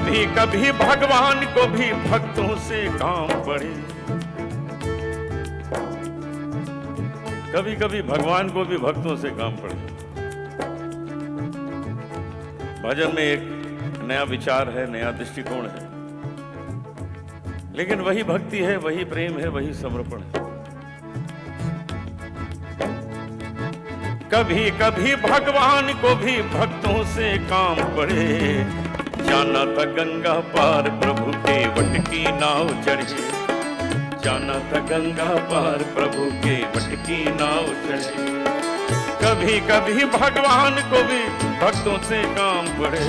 कभी कभी भगवान को भी भक्तों से काम पड़े, कभी कभी भगवान को भी भक्तों से काम पड़े। भजन में एक नया विचार है, नया दृष्टिकोण है, लेकिन वही भक्ति है, वही प्रेम है, वही समर्पण है। कभी कभी भगवान को भी भक्तों से काम पड़े, जाना था गंगा पार प्रभु के वट की नाव चढ़े, जाना था गंगा पार प्रभु के वट की नाव चढ़े। कभी कभी भगवान को भी भक्तों से काम पड़े,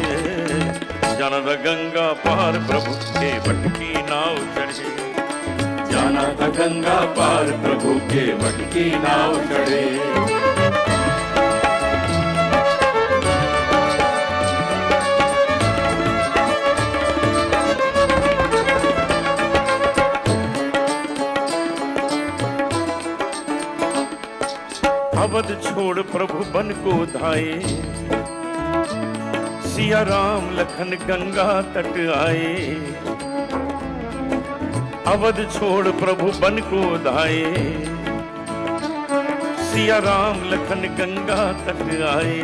जाना था गंगा पार प्रभु के वट की नाव चढ़े, जाना था गंगा पार प्रभु के वट की नाव चढ़े। अवध छोड़ प्रभु बन को धाये, सिया राम लखन गंगा तट आए। अवध छोड़ प्रभु बन को धाये, सिया राम लखन गंगा तट आए।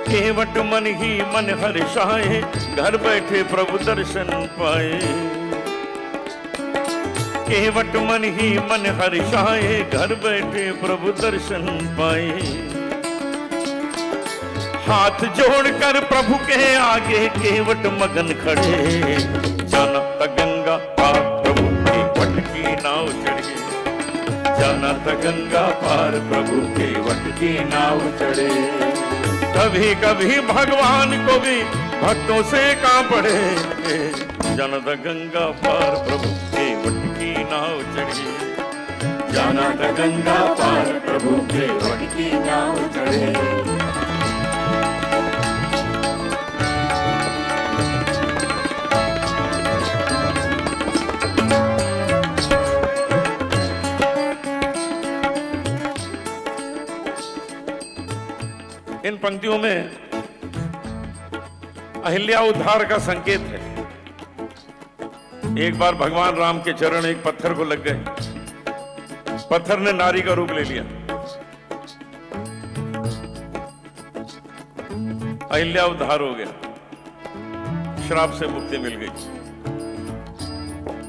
केवट मन ही मन हर्षाए, घर बैठे प्रभु दर्शन पाए। केवट मन ही मन हर्षाए, घर बैठे प्रभु दर्शन पाए। हाथ जोड़कर प्रभु के आगे केवट मगन खड़े, जाना था गंगा पार प्रभु के वट की नाव चढ़े, जाना था गंगा पार प्रभु के वट की नाव चढ़े। कभी कभी भगवान को भी भक्तों से काम पड़े, जाना था गंगा पार प्रभु के वट की नाव चढ़े, जाना था गंगा पार प्रभु के वट की नाव चढ़े। इन पंक्तियों में अहिल्या उद्धार का संकेत है। एक बार भगवान राम के चरण एक पत्थर को लग गए, पत्थर ने नारी का रूप ले लिया, अहिल्या उद्धार हो गया, श्राप से मुक्ति मिल गई।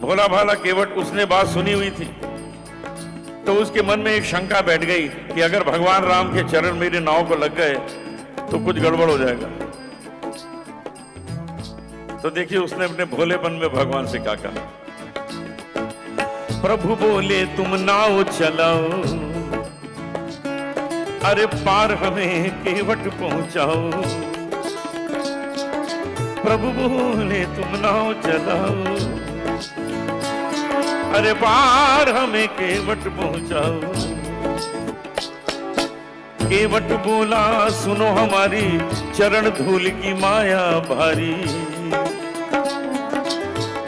भोला भाला केवट उसने बात सुनी हुई थी, तो उसके मन में एक शंका बैठ गई कि अगर भगवान राम के चरण मेरी नाव को लग गए तो कुछ गड़बड़ हो जाएगा। तो देखिए उसने अपने भोलेपन में भगवान से क्या कहा। प्रभु बोले तुम नाव चलाओ, अरे पार हमें केवट पहुंचाओ। प्रभु बोले तुम नाव चलाओ, अरे पार हमें केवट पहुंचाओ। केवट बोला सुनो हमारी चरण धूल की माया भारी।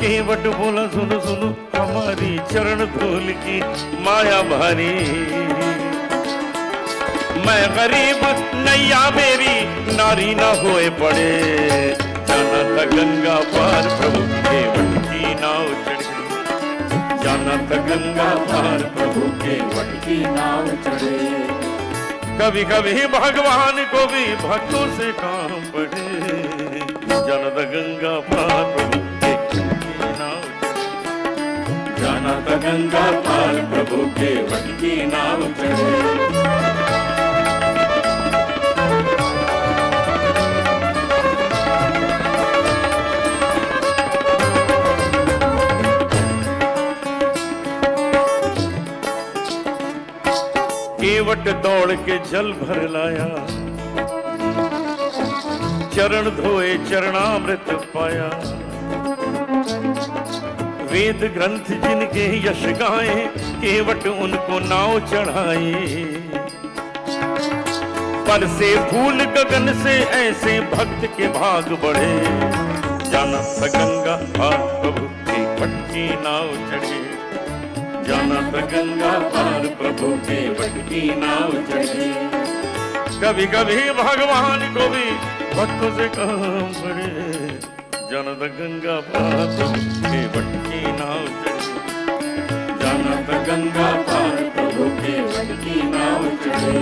केवट बोला सुनो सुनो हमारी चरण धूल की माया भारी। मैं गरीब नैया मेरी नारी न होए पड़े, जाना था गंगा पार प्रभु के वट की नाव चढ़े, जाना था गंगा पार प्रभु के वट की नाव चढ़े। कभी कभी भगवान को भी भक्तों से काम पड़े, जाना था गंगा पार प्रभु के वट की नाव चढ़े, जाना था गंगा पार प्रभु के वट की नाव चढ़े। केवट दौड़ के जल भर लाया, चरण धोए चरणामृत पाया। वेद ग्रंथ जिनके यश गाए, केवट उनको नाव चढ़ाए। पर से फूल गगन से ऐसे भक्त के भाग बढ़े, जाना था गंगा पार प्रभु की वट की नाव चढ़े, जाना था गंगा पार प्रभु के वट की नाव चढ़े। कभी कभी भगवान को भी भक्तों से काम पड़े, जाना था गंगा पार केवट की नाव चढ़े, जाना था गंगा पार प्रभु केवट की नाव चढ़े।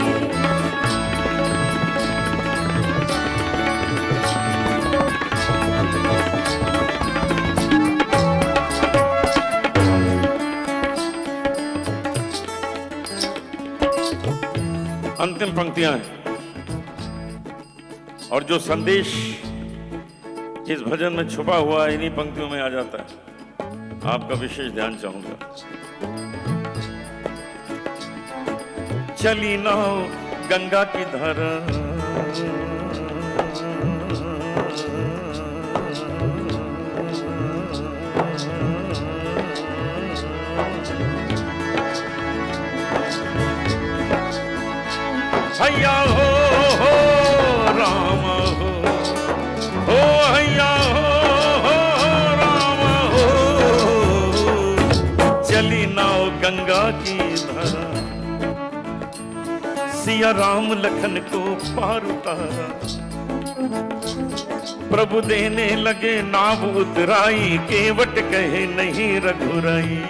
अंतिम पंक्तियां हैं और जो संदेश इस भजन में छुपा हुआ है इन्हीं पंक्तियों में आ जाता है। आपका विशेष ध्यान चाहूंगा। चली नाव गंगा की धारा, हैया हो राम हो हैया हो राम हो, चली नाव गंगा की धारा, सिया राम लखन को पार उतारा, प्रभु देने लगे नाव उतराई, केवट कहे नहीं रघुराई,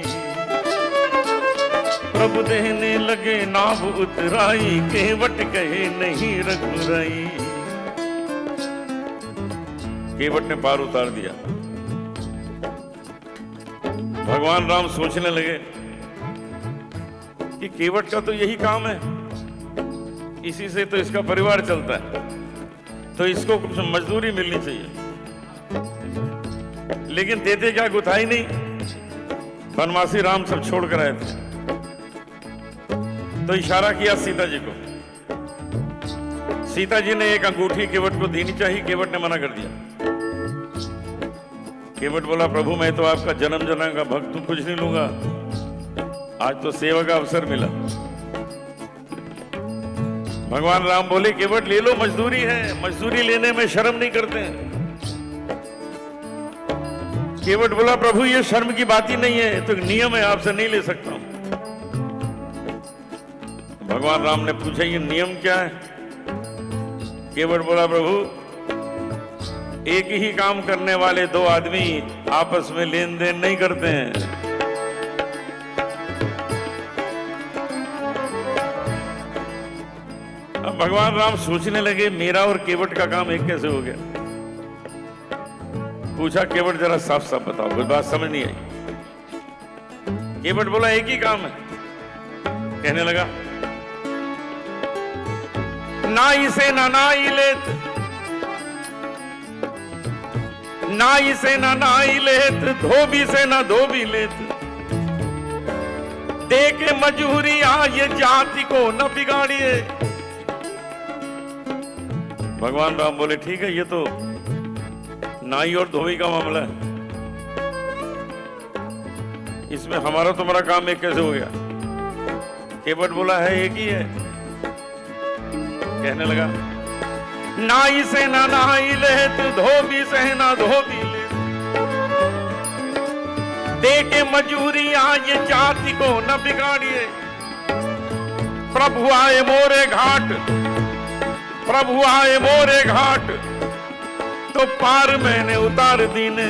प्रभु देने लगे नाव उतराई, केवट कहे नहीं रघुराई। केवट ने पार उतार दिया। भगवान राम सोचने लगे कि केवट का तो यही काम है, इसी से तो इसका परिवार चलता है, तो इसको कुछ मजदूरी मिलनी चाहिए। लेकिन देते क्या, गुथाई नहीं। बनवासी राम सब छोड़कर आए थे, तो इशारा किया सीता जी को। सीता जी ने एक अंगूठी केवट को देनी चाहिए, केवट ने मना कर दिया। केवट बोला, प्रभु मैं तो आपका जन्म जन्म का भक्त हूं, कुछ नहीं लूंगा, आज तो सेवा का अवसर मिला। भगवान राम बोले, केवट ले लो, मजदूरी है, मजदूरी लेने में शर्म नहीं करते हैं। केवट बोला, प्रभु ये शर्म की बात ही नहीं है, तो नियम है, आपसे नहीं ले सकता हूं। भगवान राम ने पूछा, ये नियम क्या है? केवट बोला, प्रभु एक ही काम करने वाले दो आदमी आपस में लेन देन नहीं करते हैं। अब भगवान राम सोचने लगे, मेरा और केवट का काम एक कैसे हो गया? पूछा, केवट जरा साफ साफ बताओ, कोई बात समझ नहीं आई। केवट बोला, एक ही काम है। कहने लगा, नाई से ना नाई लेत, नाई से ना नाई लेत, धोबी से ना धोबी लेत, दे के मजूरी आ ये जाति को न बिगाड़िए। भगवान राम बोले, ठीक है, ये तो नाई और धोबी का मामला है, इसमें हमारा तुम्हारा काम एक कैसे हो गया? केवट बोला, है एक ही है। कहने लगा, नाई से ना नाई लेत, धोबी से ना धोबी लेत, दे के मजूरी आ ये जाति को न बिगाड़िए। प्रभु आए मोरे घाट, प्रभु आए मोरे घाट, तो पार मैंने उतार दीने।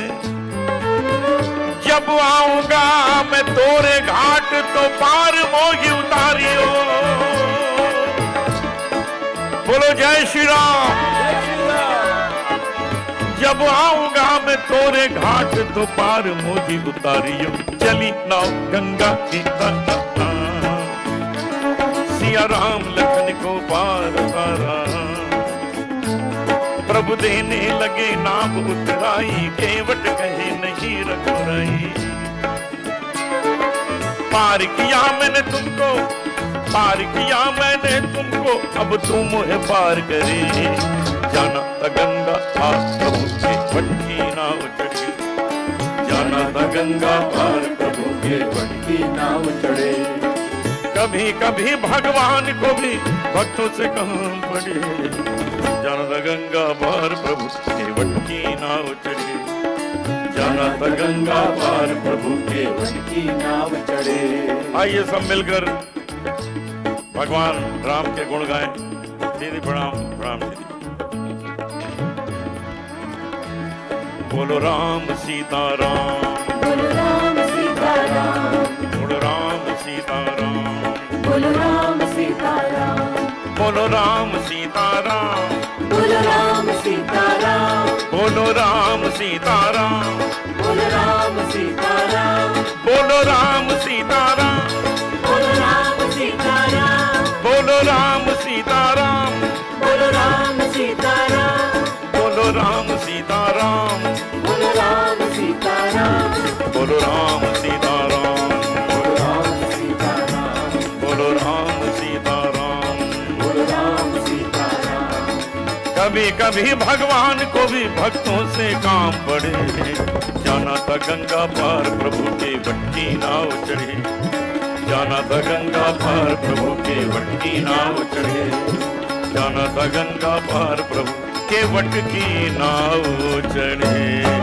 जब आऊंगा मैं तोरे घाट, तो पार मोगी उतारियो। बोलो जय श्री राम। जब आऊंगा मैं तोरे घाट, तो पार मोगी उतारियो। चली नाव गंगा की धारा, सिया राम लखन को पार उतारा, प्रभु देने लगे नाव उतराई, केवट कहे नहीं रघुराई। पार किया मैंने तुमको, पार किया मैंने तुमको, अब तुम मुझे पार करे। जाना था गंगा पार प्रभु केवट की नाव चढ़े, जाना था गंगा पार प्रभु केवट की नाव चढ़े। कभी कभी भगवान को भी भक्तों से काम पड़े, जाना था गंगा पार प्रभु केवट की नाव चढ़े, जाना था गंगा पार प्रभु केवट की नाव चढ़े। आइए सब मिलकर भगवान राम के गुण गाएं। दीदी प्रणाम प्रणाम दीदी। बोलो राम सीताराम, बोलो राम सीताराम, बोलो राम सीताराम, बोलो राम सीताराम, बोलो राम सीताराम, बोलो राम सीताराम, बोलो राम सीताराम, बोलो राम सीताराम, बोलो राम सीताराम, बोलो राम सीताराम, बोलो राम सीताराम, बोलो राम सीताराम, बोलो राम सीताराम, बोलो राम सीताराम, बोलो राम सीताराम, बोलो राम सीताराम, बोलो राम सीताराम। बोलो राम सीताराम। कभी कभी भगवान को भी भक्तों से काम पड़े, जाना था गंगा पार प्रभु के वट की नाव चढ़े, जाना था गंगा पार प्रभु के वट की नाव चढ़े, जाना था गंगा पार प्रभु के वट की नाव चढ़े।